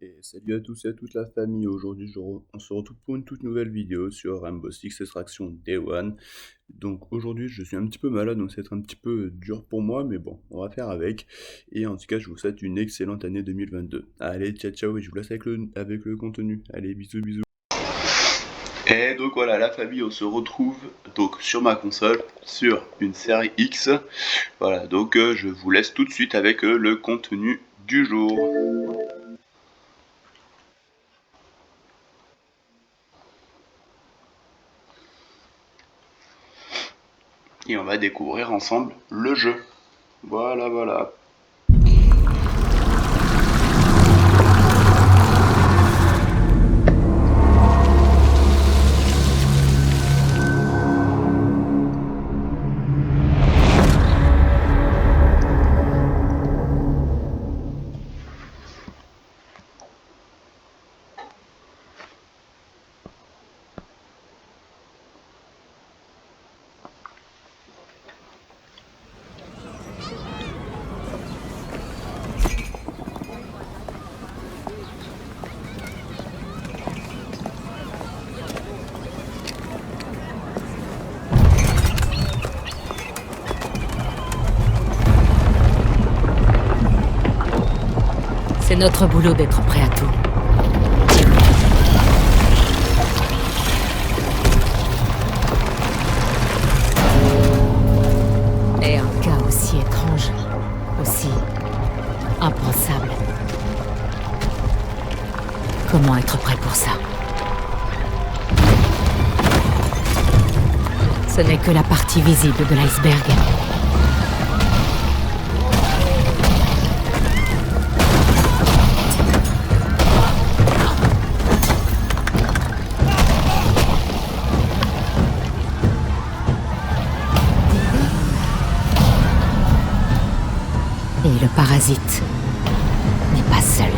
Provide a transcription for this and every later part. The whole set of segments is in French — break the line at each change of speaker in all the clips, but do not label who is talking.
Et salut à tous et à toute la famille. Aujourd'hui, on se retrouve pour une toute nouvelle vidéo sur Rainbow Six Extraction Day One. Donc aujourd'hui, je suis un petit peu malade, donc ça va être un petit peu dur pour moi, mais bon, on va faire avec. Et en tout cas, je vous souhaite une excellente année 2022. Allez, ciao ciao, et je vous laisse avec le contenu. Allez, bisous bisous. Et donc voilà, la famille, on se retrouve donc sur ma console, sur une série X. Voilà, donc je vous laisse tout de suite avec le contenu du jour. Et on va découvrir ensemble le jeu. Voilà, voilà.
C'est notre boulot d'être prêt à tout. Et un cas aussi étrange, aussi impensable. Comment être prêt pour ça? Ce n'est que la partie visible de l'iceberg. Et le parasite n'est pas seul.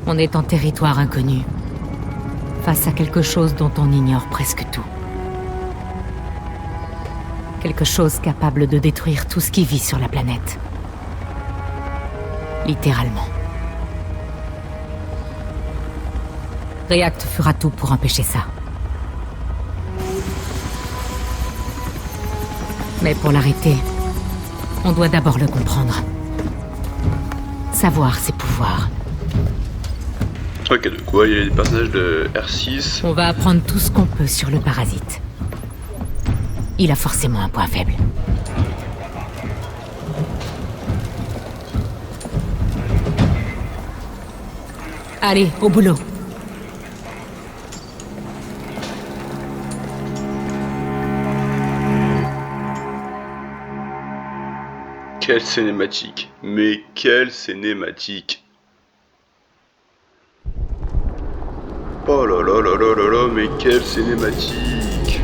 On est en territoire inconnu, face à quelque chose dont on ignore presque tout. Quelque chose capable de détruire tout ce qui vit sur la planète. Littéralement. React fera tout pour empêcher ça. Mais pour l'arrêter, on doit d'abord le comprendre. Savoir ses pouvoirs.
Ok, de quoi il y a des personnages de R6.
On va apprendre tout ce qu'on peut sur le parasite. Il a forcément un point faible. Allez, au boulot.
Quelle cinématique. Mais quelle cinématique. Oh là là là là là là, mais quelle cinématique.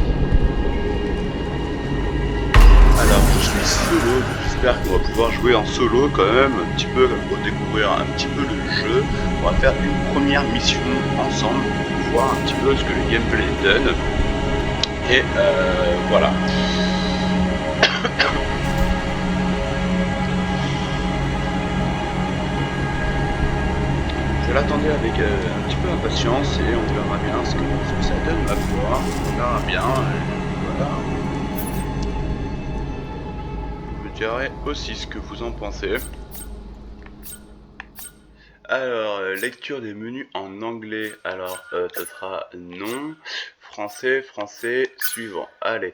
Alors, je suis solo, j'espère qu'on va pouvoir jouer en solo quand même, un petit peu, pour découvrir un petit peu le jeu. On va faire une première mission ensemble, pour voir un petit peu ce que le gameplay donne. Et voilà. Je l'attendais avec un petit peu d'impatience et on verra bien ce que ça donne ma foi. On verra bien. Voilà. Vous me direz aussi ce que vous en pensez. Alors, lecture des menus en anglais. Alors, ça sera non. Français, français, suivant. Allez.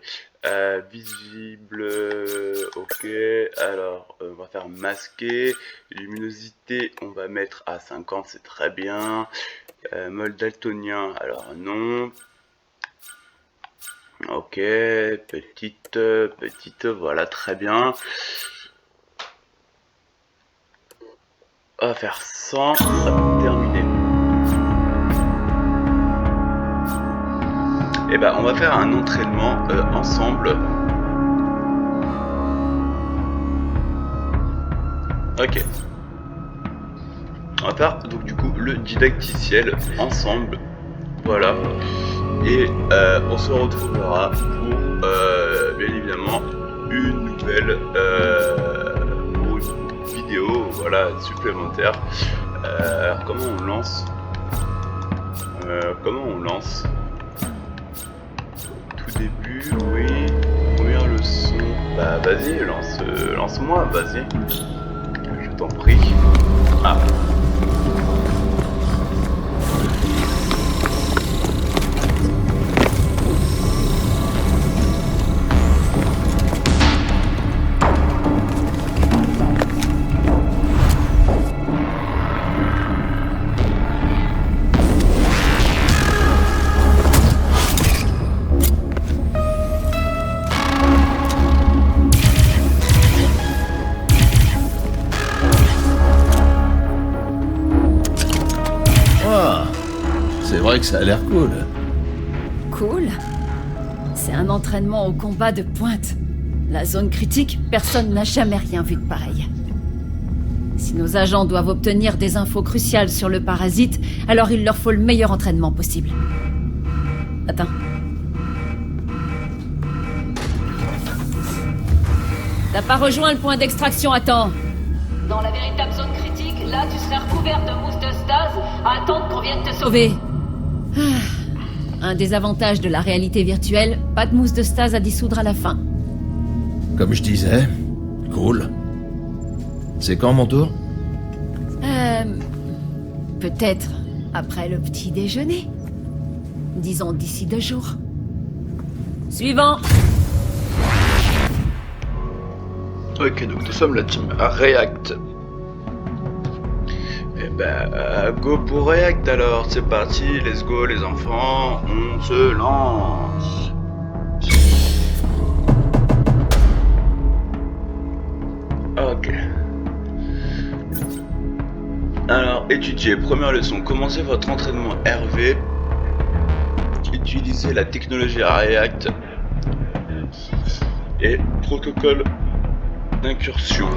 Visible, ok. Alors, on va faire masqué. Luminosité, on va mettre à 50, c'est très bien. Mode daltonien, alors non. Ok, petite, voilà, très bien. On va faire 100, terminé. Et ben, on va faire un entraînement ensemble. Ok. On va faire donc du coup le didacticiel ensemble. Voilà. Et on se retrouvera pour bien évidemment une nouvelle pour une vidéo voilà, supplémentaire. Alors comment on lance Tout début, oui. Première leçon. Bah vas-y, lance-moi, vas-y. Je t'en prie. Ah.
C'est vrai que ça a l'air cool.
Cool. C'est un entraînement au combat de pointe. La zone critique, personne n'a jamais rien vu de pareil. Si nos agents doivent obtenir des infos cruciales sur le parasite, alors il leur faut le meilleur entraînement possible. Attends. T'as pas rejoint le point d'extraction, attends. Dans la véritable zone critique, là tu serais recouvert de mousse de stase à attendre qu'on vienne te sauver. Un des avantages de la réalité virtuelle, pas de mousse de stase à dissoudre à la fin.
Comme je disais, cool. C'est quand mon tour?
Peut-être après le petit déjeuner. Disons d'ici 2 jours. Suivant.
Ok, donc nous sommes la team React. Et ben, go pour React alors, c'est parti, let's go les enfants, on se lance. Ok. Alors, étudier, première leçon, commencez votre entraînement RV. Utilisez la technologie React et protocole d'incursion.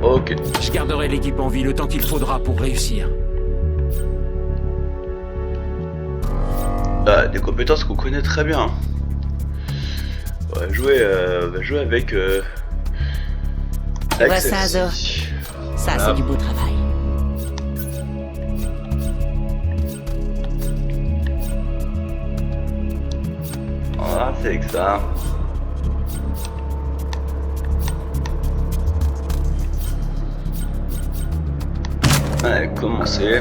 Ok.
Je garderai l'équipe en vie le temps qu'il faudra pour réussir.
Ah, des compétences qu'on connaît très bien. On va jouer avec...
Tu vois ça, Azor? Ça,
Voilà.
c'est du beau travail.
Voilà, c'est avec ça. Allez, commencer.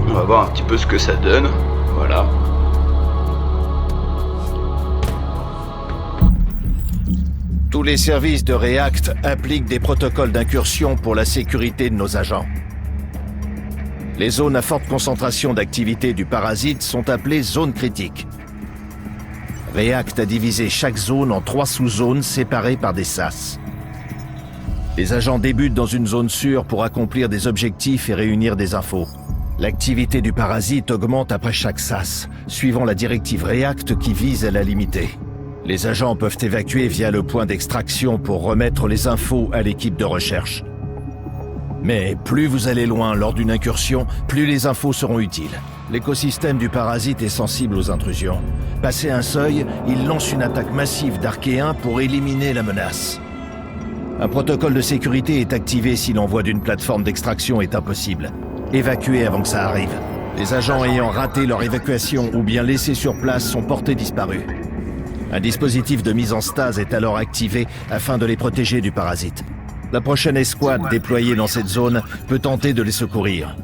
On va voir un petit peu ce que ça donne. Voilà.
Tous les services de React appliquent des protocoles d'incursion pour la sécurité de nos agents. Les zones à forte concentration d'activité du parasite sont appelées zones critiques. React a divisé chaque zone en 3 sous-zones séparées par des sas. Les agents débutent dans une zone sûre pour accomplir des objectifs et réunir des infos. L'activité du parasite augmente après chaque sas, suivant la directive React qui vise à la limiter. Les agents peuvent évacuer via le point d'extraction pour remettre les infos à l'équipe de recherche. Mais plus vous allez loin lors d'une incursion, plus les infos seront utiles. L'écosystème du parasite est sensible aux intrusions. Passé un seuil, il lance une attaque massive d'Archéens pour éliminer la menace. Un protocole de sécurité est activé si l'envoi d'une plateforme d'extraction est impossible. Évacuez avant que ça arrive. Les agents ayant raté leur évacuation ou bien laissés sur place sont portés disparus. Un dispositif de mise en stase est alors activé afin de les protéger du parasite. La prochaine escouade déployée dans cette zone peut tenter de les secourir.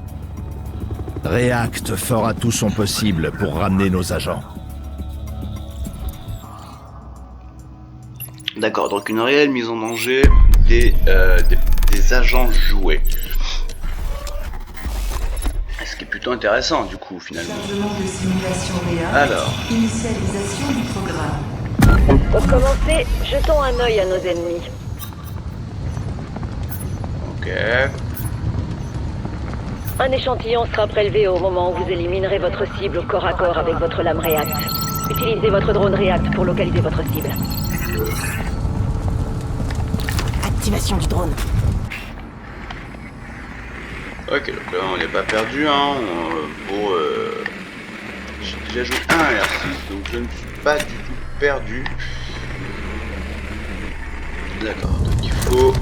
React fera tout son possible pour ramener nos agents.
D'accord, donc une réelle mise en danger des agents joués. Ce qui est plutôt intéressant du coup finalement.
Chargement de simulation réelle.
Alors.
Initialisation du programme.
Pour commencer, jetons un œil à nos ennemis.
Ok.
Un échantillon sera prélevé au moment où vous éliminerez votre cible au corps à corps avec votre lame React. Utilisez votre drone React pour localiser votre cible.
Activation du drone.
Ok, donc là on n'est pas perdu, hein. J'ai déjà joué un R6, donc je ne suis pas du tout perdu. D'accord, donc il faut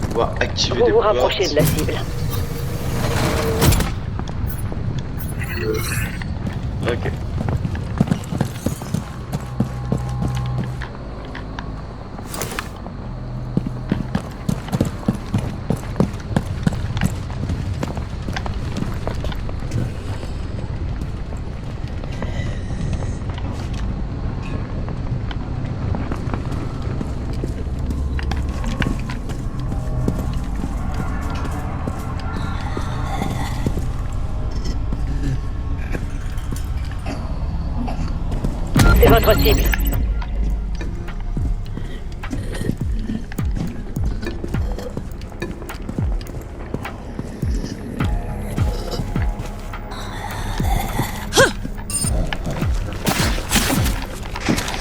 pouvoir activer
Vous
des
vous
portes.
rapprochez de la cible.
Ok.
C'est votre cible.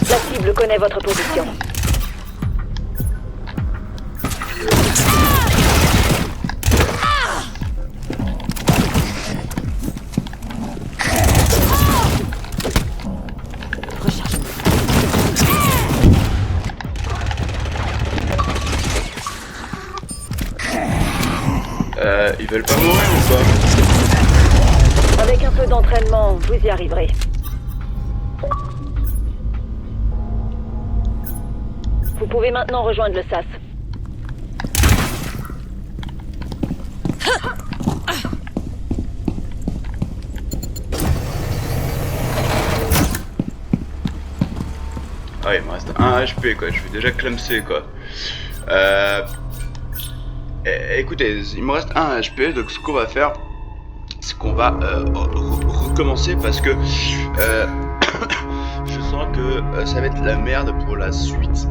La cible connaît votre position.
Ils veulent pas mourir ou pas?
Avec un peu d'entraînement, vous y arriverez. Vous pouvez maintenant rejoindre le SAS.
Ah, il me reste 1 HP quoi, je suis déjà clamsé quoi. Écoutez, il me reste 1 HP, donc ce qu'on va faire, c'est qu'on va recommencer parce que je sens que ça va être la merde pour la suite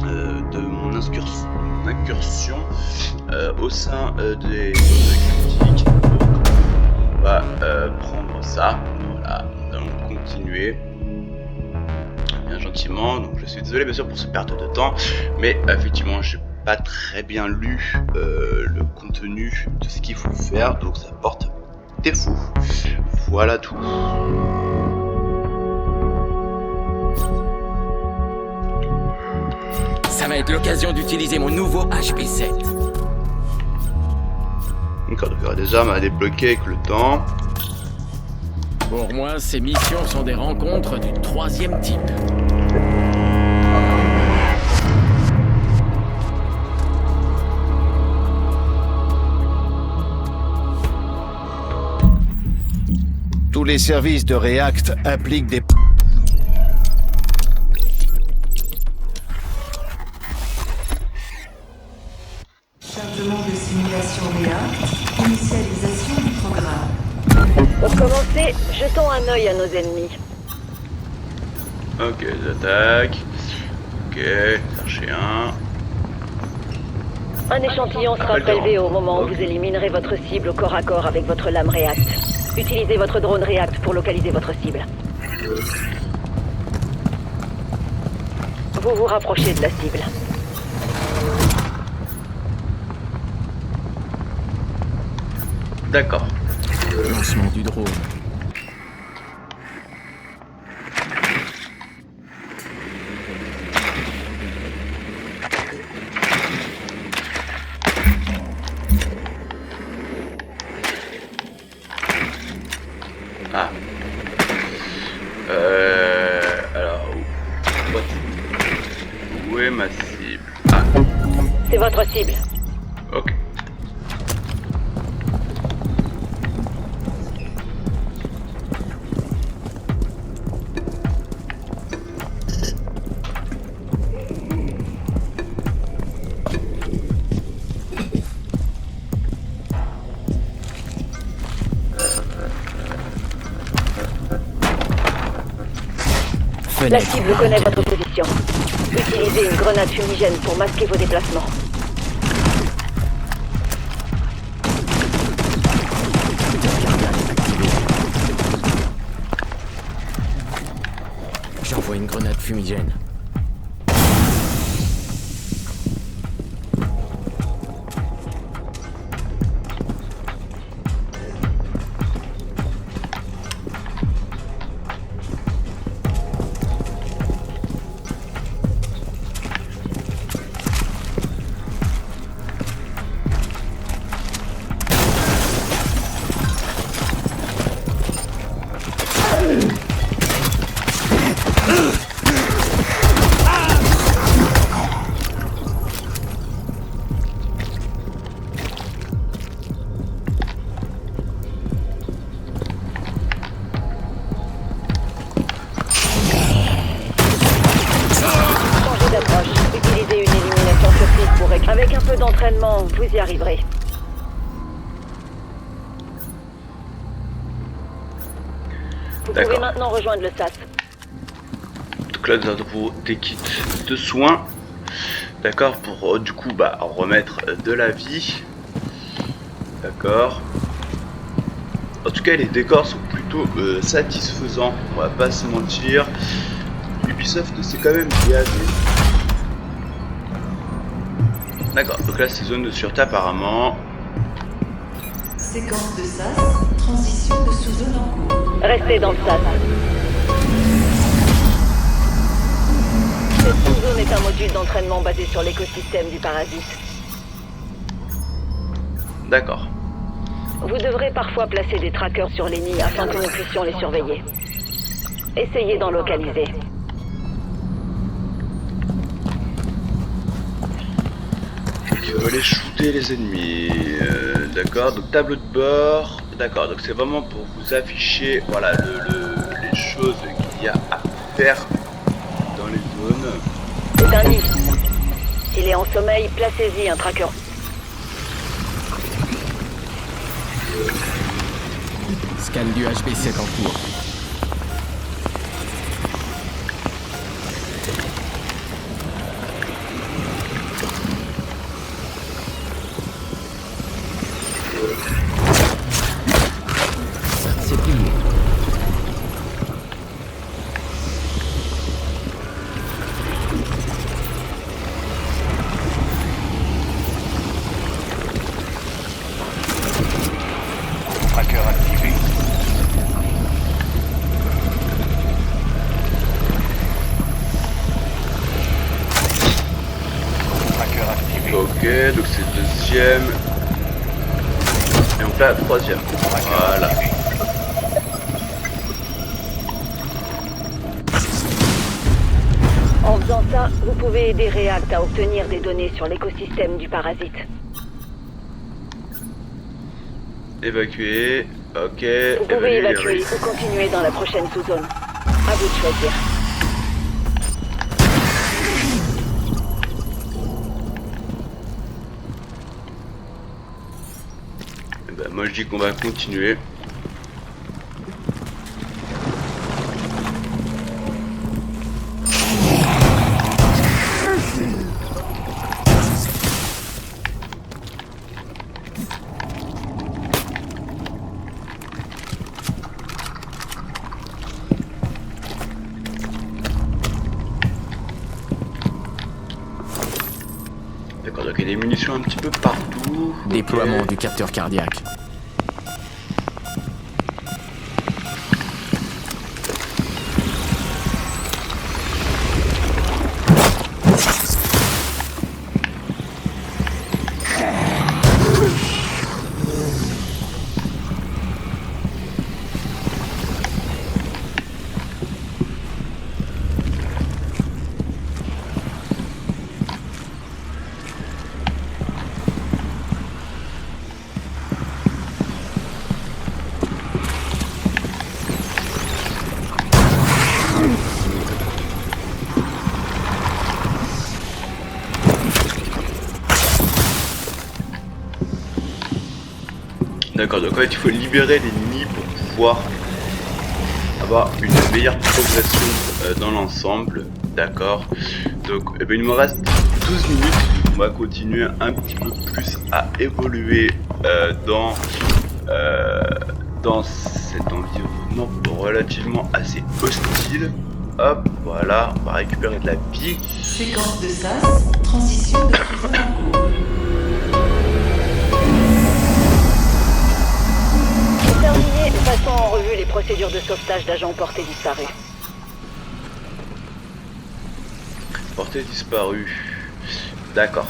de mon incursion au sein des zones critiques. Donc on va prendre ça, voilà, nous allons continuer. Bien gentiment, donc je suis désolé bien sûr pour cette perte de temps, mais effectivement j'ai pas très bien lu le contenu de ce qu'il faut faire, donc ça porte défaut. Voilà tout.
Ça va être l'occasion d'utiliser mon nouveau HP7.
D'accord, donc il y aura des armes à débloquer avec le temps.
Pour moi, ces missions sont des rencontres du 3e type.
Tous les services de React appliquent des...
Chargement de simulation React. Initialisation du programme.
Pour commencer, jetons un œil à nos ennemis.
Ok, les attaques. Ok, chercher un.
Un échantillon sera prélevé au moment où vous éliminerez votre cible au corps à corps avec votre lame React. Utilisez votre drone React pour localiser votre cible. Vous vous rapprochez de la cible.
D'accord.
Lancement du drone.
Ah. Alors, où est ma cible? Ah,
C'est votre cible.
ok.
La cible connaît votre position. Utilisez une grenade fumigène pour masquer vos déplacements.
J'envoie une grenade fumigène.
Avec un peu d'entraînement, vous y arriverez. Vous pouvez maintenant rejoindre le SAS.
Donc là, nous avons des kits de soins. D'accord, pour du coup remettre de la vie. D'accord. En tout cas, les décors sont plutôt satisfaisants, on va pas se mentir. Ubisoft c'est quand même bien. D'accord, donc là c'est zone de sûreté apparemment.
Séquence de SAS, transition de sous-zone en cours.
Restez dans le SAS. Cette sous-zone est un module d'entraînement basé sur l'écosystème du parasite.
D'accord.
Vous devrez parfois placer des trackers sur les nids afin que nous puissions les surveiller. Essayez d'en localiser.
Il faut aller shooter les ennemis. D'accord, donc tableau de bord. D'accord, donc c'est vraiment pour vous afficher voilà, les choses qu'il y a à faire dans les zones.
C'est un nid. S'il est en sommeil, placez-y un tracker.
Scan du HB7 en cours. C'est plié.
Tracker activé. Tracker activé.
Ok, donc c'est le deuxième. Et donc là, troisième. Voilà.
En faisant ça, vous pouvez aider React à obtenir des données sur l'écosystème du parasite.
Évacuer. Ok.
Vous pouvez évacuer ou continuer dans la prochaine sous-zone. À vous de choisir.
Moi je dis qu'on va continuer. D'accord, donc il y a des munitions un petit peu partout.
Déploiement
Ok.
du capteur cardiaque.
D'accord, donc en fait il faut libérer les nids pour pouvoir avoir une meilleure progression dans l'ensemble. D'accord, donc il me reste 12 minutes, on va continuer un petit peu plus à évoluer dans cet environnement relativement assez hostile. Hop, voilà, on va récupérer de la vie.
Séquence de SAS, transition de sous-zone en cours.
Terminé, passons en revue les procédures de sauvetage d'agents portés disparus.
Portée disparue. D'accord.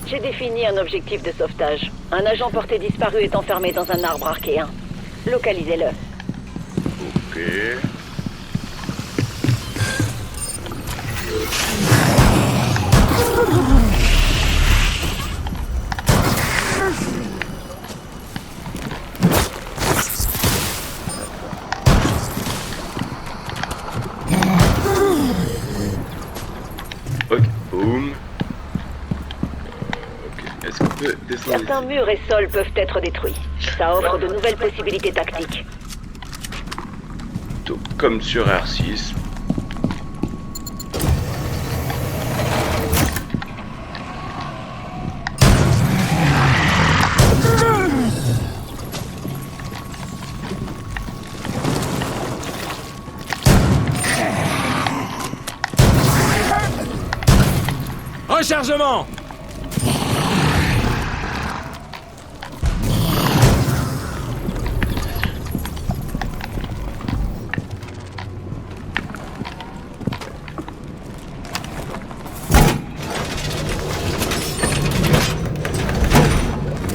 J'ai défini un objectif de sauvetage. Un agent porté disparu est enfermé dans un arbre archéen. Localisez-le.
Ok. Ok, boum. Est-ce qu'on peut descendre
Certains
ici?
murs et sols peuvent être détruits. Ça offre de nouvelles possibilités tactiques.
Donc, comme sur R6.
Rechargement!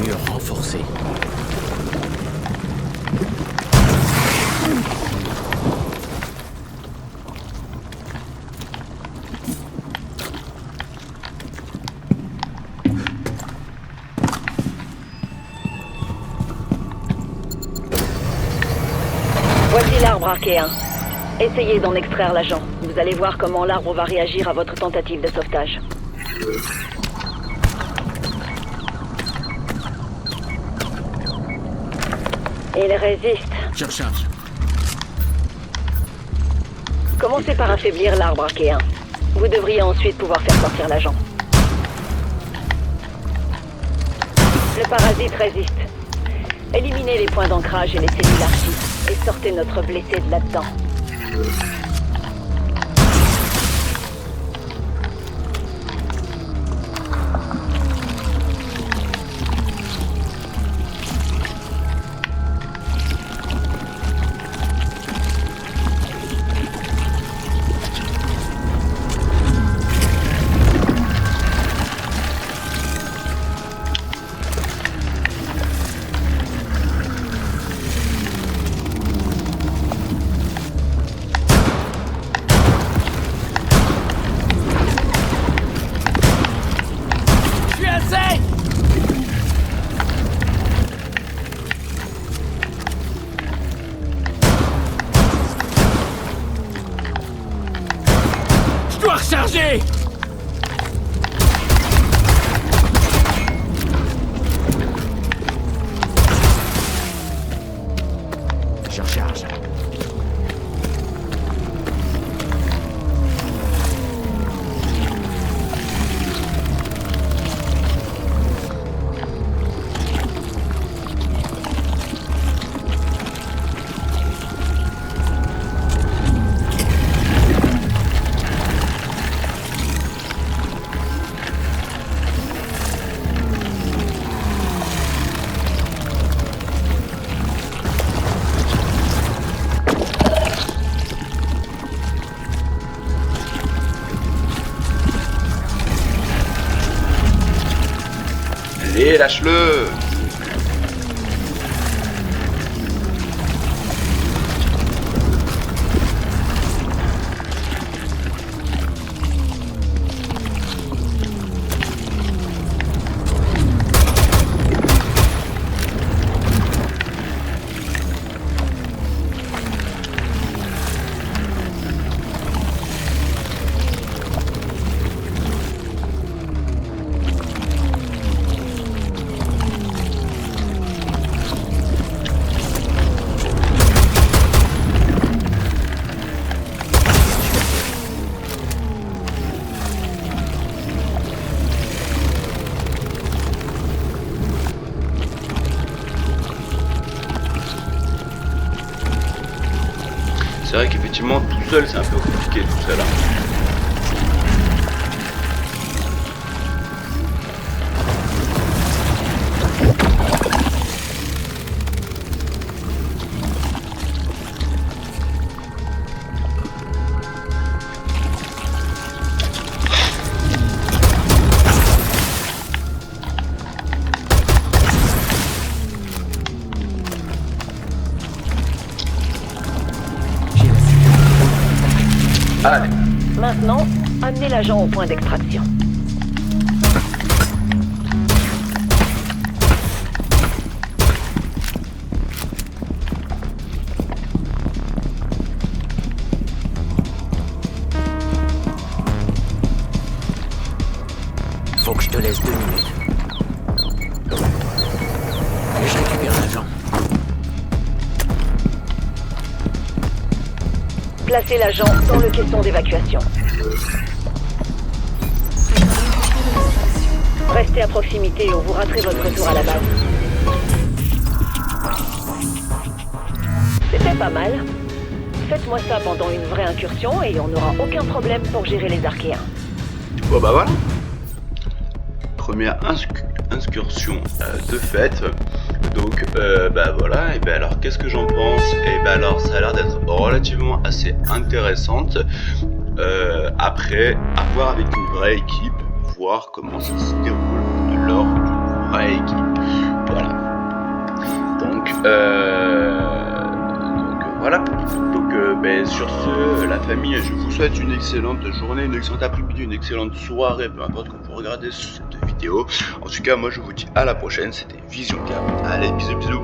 Mur renforcé.
Voici l'arbre archéen. Essayez d'en extraire l'agent. Vous allez voir comment l'arbre va réagir à votre tentative de sauvetage. Il résiste.
Je recharge.
Commencez par affaiblir l'arbre archéen. Vous devriez ensuite pouvoir faire sortir l'agent. Le parasite résiste. Éliminez les points d'ancrage et les cellules archives et sortez notre blessé de là-dedans.
Recharger! Je recharge.
Allez, lâche-le! C'est vrai qu'effectivement, tout seul, c'est un peu compliqué tout ça là. Allez.
Maintenant, amenez l'agent au point d'extraction.
Faut que je te laisse 2 minutes. Et je récupère l'agent.
Placez l'agent dans le caisson d'évacuation. Restez à proximité ou vous raterez votre retour à la base. C'était pas mal. Faites-moi ça pendant une vraie incursion et on n'aura aucun problème pour gérer les Archéens.
Bon bah voilà. Première incursion de fait. Donc bah voilà, et ben alors qu'est-ce que j'en pense? Et ben alors ça a l'air d'être relativement assez intéressante. Après, à voir avec une vraie équipe, voir comment ça se déroule lors d'une vraie équipe. Voilà. Donc voilà. Donc ben, sur ce, la famille, je vous souhaite une excellente journée, une excellente après-midi, une excellente soirée, peu importe quand vous regardez cette vidéo. En tout cas, moi je vous dis à la prochaine, c'était Vision Cap. Allez, bisous bisous.